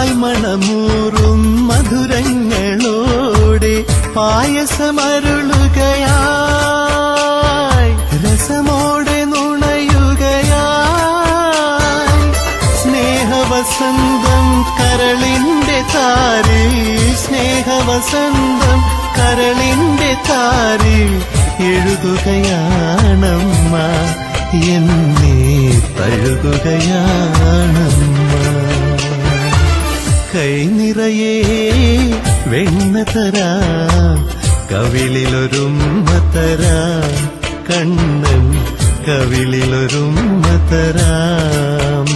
പാൽമണമൂറും മധുരങ്ങളോടെ പായസമരുളുകയായി രസമോടെ നുണയുകയായി സ്നേഹവസന്തം കരളിന്റെ താരിൽ സ്നേഹവസന്തം കരളിന്റെ താരിൽ എഴുതുകയാണമ്മ എന്നെ തഴുകുകയാണമ്മ കൈനിറയെ വെണ്ണ തരാം കവിളിലൊരുമ്മ തരാം കണ്ണൻ കവിളിലൊരുമ്മ തരാം